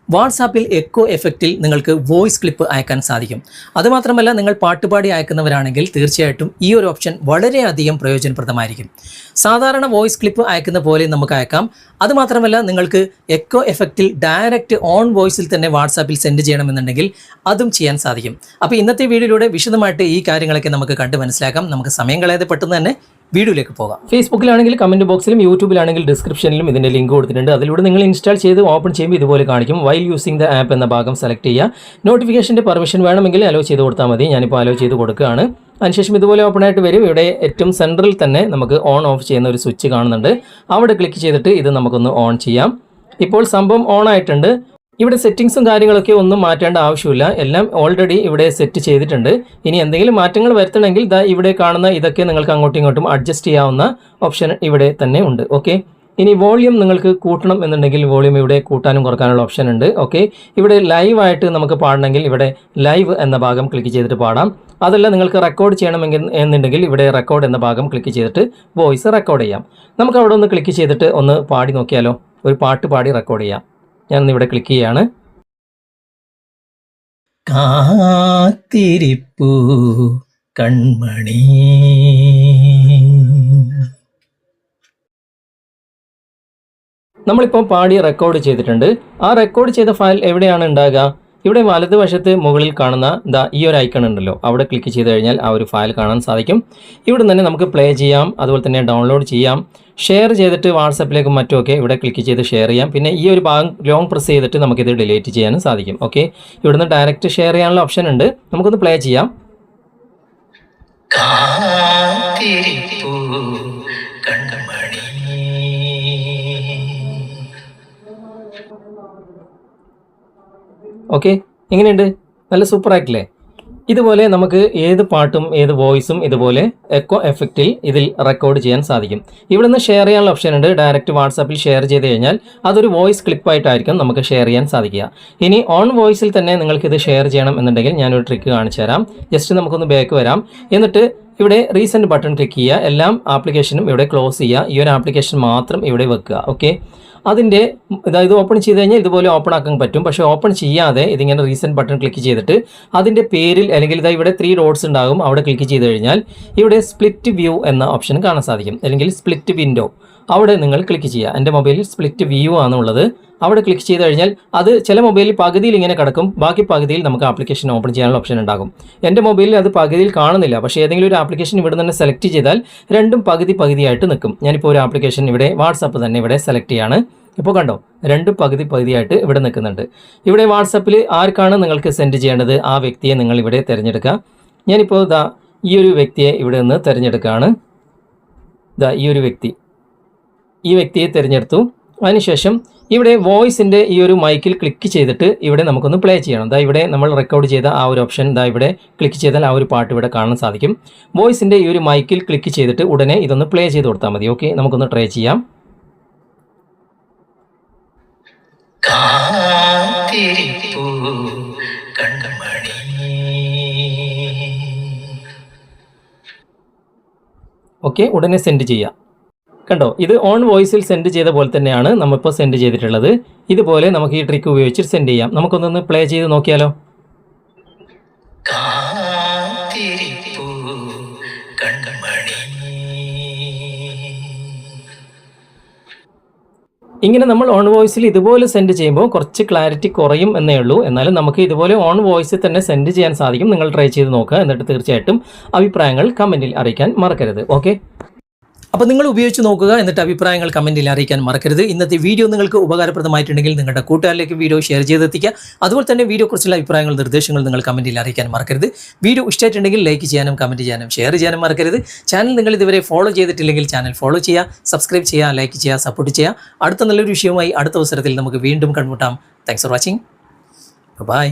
വാട്സാപ്പിൽ എക്കോ എഫക്റ്റിൽ നിങ്ങൾക്ക് വോയിസ് ക്ലിപ്പ് അയക്കാൻ സാധിക്കും. അതുമാത്രമല്ല, നിങ്ങൾ പാട്ടുപാടി അയക്കുന്നവരാണെങ്കിൽ തീർച്ചയായിട്ടും ഈ ഒരു ഓപ്ഷൻ വളരെയധികം പ്രയോജനപ്രദമായിരിക്കും. സാധാരണ വോയിസ് ക്ലിപ്പ് അയക്കുന്ന പോലെ നമുക്ക് അയക്കാം. അതുമാത്രമല്ല, നിങ്ങൾക്ക് എക്കോ എഫക്റ്റിൽ ഡയറക്റ്റ് ഓൺ വോയിസിൽ തന്നെ വാട്സാപ്പിൽ സെൻഡ് ചെയ്യണമെന്നുണ്ടെങ്കിൽ അതും ചെയ്യാൻ സാധിക്കും. അപ്പോൾ ഇന്നത്തെ വീഡിയോയിലൂടെ വിശദമായിട്ട് ഈ കാര്യങ്ങളൊക്കെ നമുക്ക് കണ്ട് മനസ്സിലാക്കാം. നമുക്ക് സമയം കളയാതെ പെട്ടെന്ന് തന്നെ വീഡിയോയിലേക്ക് പോകാം. ഫേസ്ബുക്കിലാണെങ്കിൽ കമൻറ്റ് ബോക്സിലും യൂട്യൂബിലാണെങ്കിൽ ഡിസ്ക്രിപ്ഷനിലും ഇതിൻ്റെ ലിങ്ക് കൊടുത്തിട്ടുണ്ട്. അതിലൂടെ നിങ്ങൾ ഇൻസ്റ്റാൾ ചെയ്ത് ഓപ്പൺ ചെയ്യുമ്പോൾ ഇതുപോലെ കാണിക്കും. വൈൽ യൂസിങ് ദ ആപ്പ് എന്ന ഭാഗം സെലക്ട് ചെയ്യുക. നോട്ടിഫിക്കേഷൻ്റെ പെർമിഷൻ വേണമെങ്കിൽ അലോ ചെയ്ത് കൊടുത്താൽ മതി. ഞാനിപ്പോൾ അലോ ചെയ്ത് കൊടുക്കുകയാണ്. അതിനുശേഷം ഇതുപോലെ ഓപ്പൺ ആയിട്ട് വരും. ഇവിടെ ഏറ്റവും സെൻട്രൽ തന്നെ നമുക്ക് ഓൺ ഓഫ് ചെയ്യുന്ന ഒരു സ്വിച്ച് കാണുന്നുണ്ട്. അവിടെ ക്ലിക്ക് ചെയ്തിട്ട് ഇത് നമുക്കൊന്ന് ഓൺ ചെയ്യാം. ഇപ്പോൾ സംഭവം ഓൺ ആയിട്ടുണ്ട്. ഇവിടെ സെറ്റിങ്സും കാര്യങ്ങളൊക്കെ ഒന്നും മാറ്റേണ്ട ആവശ്യമില്ല. എല്ലാം ഓൾറെഡി ഇവിടെ സെറ്റ് ചെയ്തിട്ടുണ്ട്. ഇനി എന്തെങ്കിലും മാറ്റങ്ങൾ വരുത്തണമെങ്കിൽ ഇവിടെ കാണുന്ന ഇതൊക്കെ നിങ്ങൾക്ക് അങ്ങോട്ടും ഇങ്ങോട്ടും അഡ്ജസ്റ്റ് ചെയ്യാവുന്ന ഓപ്ഷൻ ഇവിടെ തന്നെ ഉണ്ട്. ഓക്കെ, ഇനി വോളിയം നിങ്ങൾക്ക് കൂട്ടണം എന്നുണ്ടെങ്കിൽ വോളിയം ഇവിടെ കൂട്ടാനും കുറക്കാനുള്ള ഓപ്ഷൻ ഉണ്ട്. ഓക്കെ, ഇവിടെ ലൈവായിട്ട് നമുക്ക് പാടണമെങ്കിൽ ഇവിടെ ലൈവ് എന്ന ഭാഗം ക്ലിക്ക് ചെയ്തിട്ട് പാടാം. അതല്ല, നിങ്ങൾക്ക് റെക്കോർഡ് ചെയ്യണമെങ്കിൽ എന്നുണ്ടെങ്കിൽ ഇവിടെ റെക്കോർഡ് എന്ന ഭാഗം ക്ലിക്ക് ചെയ്തിട്ട് വോയിസ് റെക്കോർഡ് ചെയ്യാം. നമുക്ക് അവിടെ ഒന്ന് ക്ലിക്ക് ചെയ്തിട്ട് ഒന്ന് പാടി നോക്കിയാലോ. ഒരു പാട്ട് പാടി റെക്കോർഡ് ചെയ്യാം. ഞാൻ ഇവിടെ ക്ലിക്ക് ചെയ്യാണ്. കാത്തിരിപ്പൂ കൺമണി, നമ്മളിപ്പോൾ പാടി റെക്കോർഡ് ചെയ്തിട്ടുണ്ട്. ആ റെക്കോർഡ് ചെയ്ത ഫയൽ എവിടെയാണ് ഉണ്ടാകുക? ഇവിടെ വലതുവശത്ത് മുകളിൽ കാണുന്ന ഈ ഒരു ഐക്കൺ ഉണ്ടല്ലോ, അവിടെ ക്ലിക്ക് ചെയ്ത് കഴിഞ്ഞാൽ ആ ഒരു ഫയൽ കാണാൻ സാധിക്കും. ഇവിടെ തന്നെ നമുക്ക് പ്ലേ ചെയ്യാം, അതുപോലെ തന്നെ ഡൗൺലോഡ് ചെയ്യാം, ഷെയർ ചെയ്തിട്ട് വാട്സപ്പിലേക്കും മറ്റുമൊക്കെ ഇവിടെ ക്ലിക്ക് ചെയ്ത് ഷെയർ ചെയ്യാം. പിന്നെ ഈ ഒരു ഭാഗം ലോങ് പ്രസ് ചെയ്തിട്ട് നമുക്കിത് ഡിലീറ്റ് ചെയ്യാനും സാധിക്കും. ഓക്കെ, ഇവിടുന്ന് ഡയറക്റ്റ് ഷെയർ ചെയ്യാനുള്ള ഓപ്ഷൻ ഉണ്ട്. നമുക്കൊന്ന് പ്ലേ ചെയ്യാം. ഓക്കെ, എങ്ങനെയുണ്ട്? നല്ല സൂപ്പർ ആയിട്ടില്ലേ? ഇതുപോലെ നമുക്ക് ഏത് പാട്ടും ഏത് വോയിസും ഇതുപോലെ എക്കോ എഫക്റ്റിൽ ഇതിൽ റെക്കോർഡ് ചെയ്യാൻ സാധിക്കും. ഇവിടെ നിന്ന് ഷെയർ ചെയ്യാനുള്ള ഓപ്ഷൻ ഉണ്ട്. ഡയറക്റ്റ് വാട്സാപ്പിൽ ഷെയർ ചെയ്ത് കഴിഞ്ഞാൽ അതൊരു വോയിസ് ക്ലിപ്പായിട്ടായിരിക്കും നമുക്ക് ഷെയർ ചെയ്യാൻ സാധിക്കുക. ഇനി ഓൺ വോയിസിൽ തന്നെ നിങ്ങൾക്കിത് ഷെയർ ചെയ്യണം എന്നുണ്ടെങ്കിൽ ഞാനൊരു ട്രിക്ക് കാണിച്ചു തരാം. ജസ്റ്റ് നമുക്കൊന്ന് ബാക്ക് വരാം. എന്നിട്ട് ഇവിടെ റീസെൻറ്റ് ബട്ടൺ ക്ലിക്ക് ചെയ്യുക. എല്ലാം ആപ്ലിക്കേഷനും ഇവിടെ ക്ലോസ് ചെയ്യുക. ഈ ഒരു ആപ്ലിക്കേഷൻ മാത്രം ഇവിടെ വെക്കുക. ഓക്കെ, അതിൻ്റെ ഇത് ഓപ്പൺ ചെയ്ത് കഴിഞ്ഞാൽ ഇതുപോലെ ഓപ്പൺ ആക്കാൻ പറ്റും. പക്ഷേ ഓപ്പൺ ചെയ്യാതെ ഇതിങ്ങനെ റീസെൻറ്റ് ബട്ടൺ ക്ലിക്ക് ചെയ്തിട്ട് അതിൻ്റെ പേരിൽ അല്ലെങ്കിൽ ഇവിടെ 3 ഡോട്ട്സ് ഉണ്ടാകും. അവിടെ ക്ലിക്ക് ചെയ്ത് കഴിഞ്ഞാൽ ഇവിടെ സ്പ്ലിറ്റ് വ്യൂ എന്ന ഓപ്ഷൻ കാണാൻ സാധിക്കും. അല്ലെങ്കിൽ സ്പ്ലിറ്റ് വിൻഡോ, അവിടെ നിങ്ങൾ ക്ലിക്ക് ചെയ്യുക. എൻ്റെ മൊബൈലിൽ സ്പ്ലിറ്റ് വ്യൂ ആണുള്ളത്. അവിടെ ക്ലിക്ക് ചെയ്ത് കഴിഞ്ഞാൽ അത് ചില മൊബൈലിൽ പകുതിയിൽ ഇങ്ങനെ കിടക്കും, ബാക്കി പകുതിയിൽ നമുക്ക് ആപ്ലിക്കേഷൻ ഓപ്പൺ ചെയ്യാനുള്ള ഓപ്ഷൻ ഉണ്ടാകും. എൻ്റെ മൊബൈലിൽ അത് പകുതിയിൽ കാണുന്നില്ല. പക്ഷേ ഏതെങ്കിലും ഒരു ആപ്ലിക്കേഷൻ ഇവിടെ തന്നെ സെലക്ട് ചെയ്താൽ രണ്ടും പകുതിയായിട്ട് നിൽക്കും. ഞാനിപ്പോൾ ഒരു ആപ്ലിക്കേഷൻ ഇവിടെ വാട്സാപ്പ് തന്നെ ഇവിടെ സെലക്ട് ചെയ്യാണ്. ഇപ്പോൾ കണ്ടോ, രണ്ടും പകുതിയായിട്ട് ഇവിടെ നിൽക്കുന്നുണ്ട്. ഇവിടെ വാട്സാപ്പിൽ ആർക്കാണ് നിങ്ങൾക്ക് സെൻഡ് ചെയ്യേണ്ടത് ആ വ്യക്തിയെ നിങ്ങൾ ഇവിടെ തിരഞ്ഞെടുക്കുക. ഞാനിപ്പോൾ ഈ ഒരു വ്യക്തിയെ ഇവിടെ നിന്ന് തിരഞ്ഞെടുക്കുകയാണ്. ഈ ഒരു വ്യക്തിയെ തിരഞ്ഞെടുത്തു. അതിനുശേഷം ഇവിടെ വോയിസിൻ്റെ ഈ ഒരു മൈക്കിൽ ക്ലിക്ക് ചെയ്തിട്ട് ഇവിടെ നമുക്കൊന്ന് പ്ലേ ചെയ്യണം. ഇവിടെ നമ്മൾ റെക്കോർഡ് ചെയ്ത ആ ഒരു ഓപ്ഷൻ ഇവിടെ ക്ലിക്ക് ചെയ്താൽ ആ ഒരു പാട്ട് ഇവിടെ കാണാൻ സാധിക്കും. വോയിസിൻ്റെ ഈ ഒരു മൈക്കിൽ ക്ലിക്ക് ചെയ്തിട്ട് ഉടനെ ഇതൊന്ന് പ്ലേ ചെയ്ത് കൊടുത്താൽ മതി. ഓക്കെ, നമുക്കൊന്ന് ട്രൈ ചെയ്യാം. ഓക്കെ, ഉടനെ സെൻഡ് ചെയ്യാം. കണ്ടോ, ഇത് ഓൺ വോയിസിൽ സെൻഡ് ചെയ്ത പോലെ തന്നെയാണ് നമ്മളിപ്പോൾ സെൻഡ് ചെയ്തിട്ടുള്ളത്. ഇതുപോലെ നമുക്ക് ഈ ട്രിക്ക് ഉപയോഗിച്ച് സെൻഡ് ചെയ്യാം. നമുക്കൊന്നൊന്ന് പ്ലേ ചെയ്ത് നോക്കിയാലോ. ഇങ്ങനെ നമ്മൾ ഓൺ വോയിസിൽ ഇതുപോലെ സെൻഡ് ചെയ്യുമ്പോൾ കുറച്ച് ക്ലാരിറ്റി കുറയും എന്നേ ഉള്ളൂ. എന്നാലും നമുക്ക് ഇതുപോലെ ഓൺ വോയിസിൽ തന്നെ സെൻഡ് ചെയ്യാൻ സാധിക്കും. നിങ്ങൾ ട്രൈ ചെയ്ത് നോക്കുക. എന്നിട്ട് തീർച്ചയായിട്ടും അഭിപ്രായങ്ങൾ കമൻറ്റിൽ അറിയിക്കാൻ മറക്കരുത്. ഓക്കെ, അപ്പോൾ നിങ്ങൾ ഉപയോഗിച്ച് നോക്കുക. എന്നിട്ട് അഭിപ്രായങ്ങൾ കമൻറ്റിൽ അറിയിക്കാൻ മറക്കരുത്. ഇന്നത്തെ വീഡിയോ നിങ്ങൾക്ക് ഉപകാരപ്രദമായിട്ടുണ്ടെങ്കിൽ നിങ്ങളുടെ കൂട്ടുകാരിലേക്ക് വീഡിയോ ഷെയർ ചെയ്തെത്തിക്കുക. അതുപോലെ തന്നെ വീഡിയോയെക്കുറിച്ചുള്ള അഭിപ്രായങ്ങൾ നിർദ്ദേശങ്ങൾ നിങ്ങൾ കമൻറ്റിൽ അറിയിക്കാൻ മറക്കരുത്. വീഡിയോ ഇഷ്ടമായിട്ടുണ്ടെങ്കിൽ ലൈക്ക് ചെയ്യാനും കമൻറ്റ് ചെയ്യാനും ഷെയർ ചെയ്യാനും മറക്കരുത്. ചാനൽ നിങ്ങൾ ഇതുവരെ ഫോളോ ചെയ്തിട്ടില്ലെങ്കിൽ ചാനൽ ഫോളോ ചെയ്യുക, സബ്സ്ക്രൈബ് ചെയ്യുക, ലൈക്ക് ചെയ്യുക, സപ്പോർട്ട് ചെയ്യുക. അടുത്ത നല്ലൊരു വിഷയവുമായി അടുത്ത അവസരത്തിൽ നമുക്ക് വീണ്ടും കണ്ടുമുട്ടാം. Thanks for watching. ബൈ.